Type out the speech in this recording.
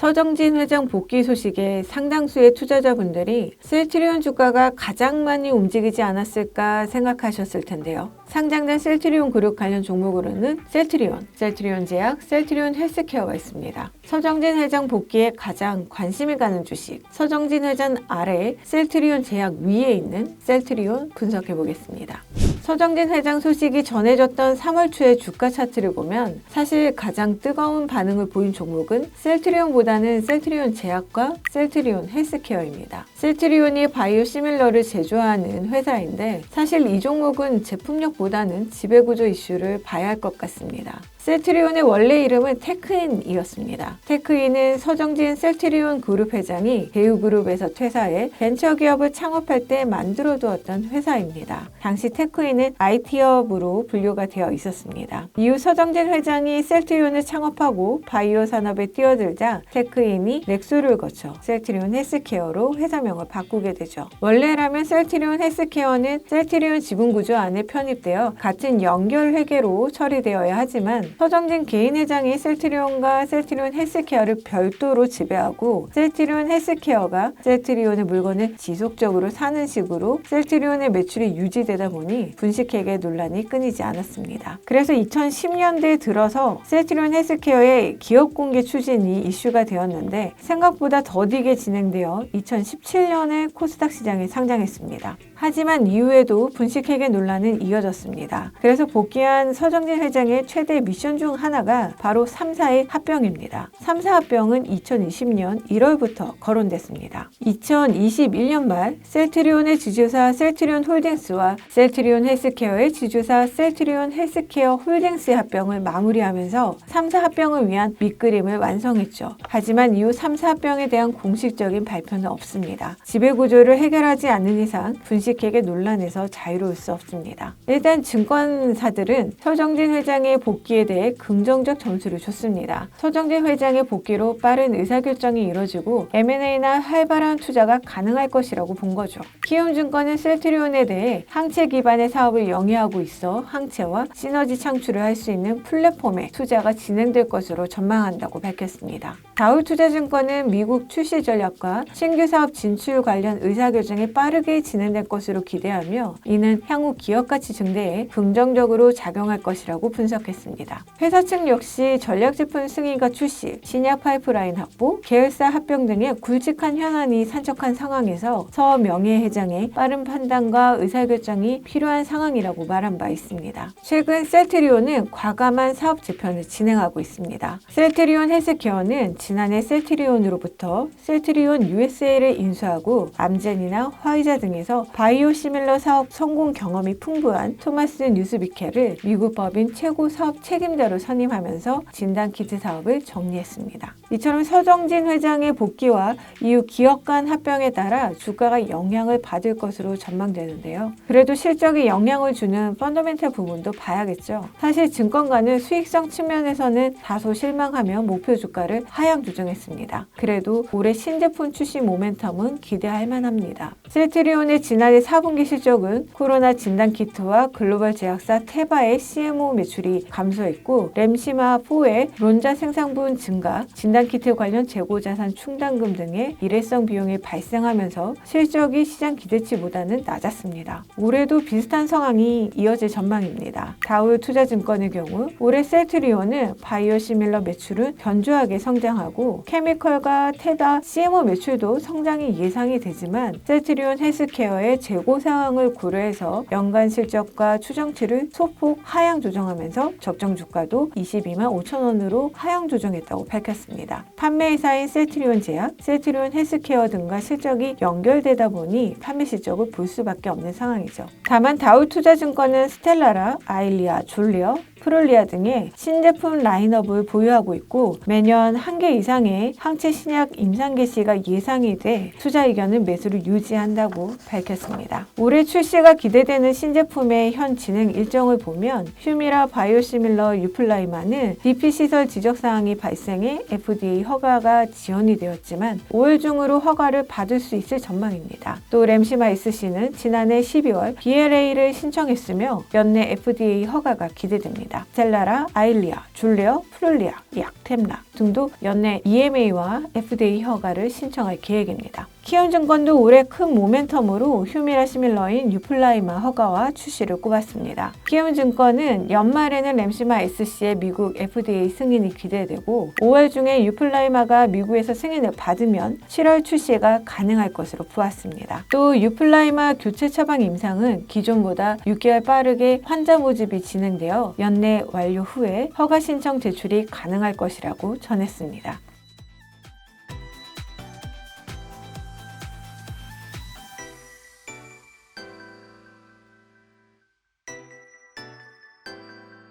서정진 회장 복귀 소식에 상당수의 투자자분들이 셀트리온 주가가 가장 많이 움직이지 않았을까 생각하셨을 텐데요. 상장된 셀트리온 그룹 관련 종목으로는 셀트리온 제약, 셀트리온 헬스케어가 있습니다. 서정진 회장 복귀에 가장 관심이 가는 주식, 서정진 회장 아래 셀트리온 제약 위에 있는 셀트리온 분석해 보겠습니다. 서정진 회장 소식이 전해졌던 3월 초의 주가 차트를 보면 사실 가장 뜨거운 반응을 보인 종목은 셀트리온보다는 셀트리온 제약과 셀트리온 헬스케어입니다. 셀트리온이 바이오시밀러를 제조하는 회사인데 사실 이 종목은 제품력보다는 지배구조 이슈를 봐야 할 것 같습니다. 셀트리온의 원래 이름은 테크인이었습니다. 테크인은 서정진 셀트리온 그룹 회장이 대우그룹에서 퇴사해 벤처기업을 창업할 때 만들어두었던 회사입니다. 당시 테크인은 IT업으로 분류가 되어 있었습니다. 이후 서정진 회장이 셀트리온을 창업하고 바이오 산업에 뛰어들자 테크인이 넥소를 거쳐 셀트리온 헬스케어로 회사명을 바꾸게 되죠. 원래라면 셀트리온 헬스케어는 셀트리온 지분구조 안에 편입되어 같은 연결회계로 처리되어야 하지만 서정진 개인 회장이 셀트리온과 셀트리온 헬스케어를 별도로 지배하고 셀트리온 헬스케어가 셀트리온의 물건을 지속적으로 사는 식으로 셀트리온의 매출이 유지되다 보니 분식회계 논란이 끊이지 않았습니다. 그래서 2010년대에 들어서 셀트리온 헬스케어의 기업 공개 추진이 이슈가 되었는데 생각보다 더디게 진행되어 2017년에 코스닥 시장에 상장했습니다. 하지만 이후에도 분식회계 논란은 이어졌습니다. 그래서 복귀한 서정진 회장의 최대 미션 중 하나가 바로 3사의 합병입니다. 3사 합병은 2020년 1월부터 거론됐습니다. 2021년 말 셀트리온의 지주사 셀트리온 홀딩스와 셀트리온 헬스케어의 지주사 셀트리온 헬스케어 홀딩스의 합병을 마무리하면서 3사 합병을 위한 밑그림을 완성했죠. 하지만 이후 3사 합병에 대한 공식적인 발표는 없습니다. 지배구조를 해결하지 않는 이상 분식회계 논란에서 자유로울 수 없습니다. 일단 증권사들은 서정진 회장의 복귀에 대해 긍정적 점수를 줬습니다. 서정진 회장의 복귀로 빠른 의사결정이 이뤄지고 M&A나 활발한 투자가 가능할 것이라고 본 거죠. 키움증권은 셀트리온에 대해 항체 기반의 사업을 영위하고 있어 항체와 시너지 창출을 할 수 있는 플랫폼에 투자가 진행될 것으로 전망한다고 밝혔습니다. 다울투자증권은 미국 출시 전략과 신규 사업 진출 관련 의사결정이 빠르게 진행될 것으로 기대하며 이는 향후 기업가치 증대에 긍정적으로 작용할 것이라고 분석했습니다. 회사 측 역시 전략제품 승인과 출시, 신약 파이프라인 확보, 계열사 합병 등의 굵직한 현안이 산적한 상황에서 서 명예 회장의 빠른 판단과 의사결정이 필요한 상황이라고 말한 바 있습니다. 최근 셀트리온은 과감한 사업 재편을 진행하고 있습니다. 셀트리온 헬스케어는 지난해 셀트리온으로부터 셀트리온 USA를 인수하고 암젠이나 화이자 등에서 바이오시밀러 사업 성공 경험이 풍부한 토마스 뉴스비케를 미국 법인 최고 사업 책임자로 선임하면서 진단키트 사업을 정리했습니다. 이처럼 서정진 회장의 복귀와 이후 기업 간 합병에 따라 주가가 영향을 받을 것으로 전망되는데요. 그래도 실적에 영향을 주는 펀더멘탈 부분도 봐야겠죠. 사실 증권가는 수익성 측면에서는 다소 실망하며 목표 주가를 하향 조정했습니다. 그래도 올해 신제품 출시 모멘텀은 기대할 만합니다. 셀트리온의 지난해 4분기 실적은 코로나 진단키트와 글로벌 제약사 테바의 CMO 매출이 감소했고 램시마4의 론자 생산분 증가, 진단키트 관련 재고자산 충당금 등의 일회성 비용이 발생하면서 실적이 시장 기대치보다는 낮았습니다. 올해도 비슷한 상황이 이어질 전망입니다. 다울투자증권의 경우 올해 셀트리온은 바이오시밀러 매출은 견조하게 성장하고 케미컬과 테바 CMO 매출도 성장이 예상이 되지만 셀트리온 헬스케어의 재고 상황을 고려해서 연간 실적과 추정치를 소폭 하향 조정하면서 적정 주가도 22만 5천 원으로 하향 조정했다고 밝혔습니다. 판매회사인 셀트리온 제약, 셀트리온 헬스케어 등과 실적이 연결되다 보니 판매 실적을 볼 수밖에 없는 상황이죠. 다만 다울투자증권은 스텔라라, 아일리아, 졸리어, 프롤리아 등의 신제품 라인업을 보유하고 있고 매년 1개 이상의 항체 신약 임상 개시가 예상이 돼 투자 의견은 매수를 유지한다고 밝혔습니다. 올해 출시가 기대되는 신제품의 현 진행 일정을 보면 휴미라 바이오시밀러 유플라이마는 DP 시설 지적사항이 발생해 FDA 허가가 지연이 되었지만 5월 중으로 허가를 받을 수 있을 전망입니다. 또 램시마이스C는 지난해 12월 BLA를 신청했으며 연내 FDA 허가가 기대됩니다. 있습니다. 스텔라라, 아일리아, 줄레어, 플룰리아, 약템락 등도 연내 EMA와 FDA 허가를 신청할 계획입니다. 키움증권도 올해 큰 모멘텀으로 휴미라 시밀러인 유플라이마 허가와 출시를 꼽았습니다. 키움증권은 연말에는 램시마 SC의 미국 FDA 승인이 기대되고 5월 중에 유플라이마가 미국에서 승인을 받으면 7월 출시가 가능할 것으로 보았습니다. 또 유플라이마 교체 처방 임상은 기존보다 6개월 빠르게 환자 모집이 진행되어 연내 완료 후에 허가 신청 제출이 가능할 것이라고 전했습니다.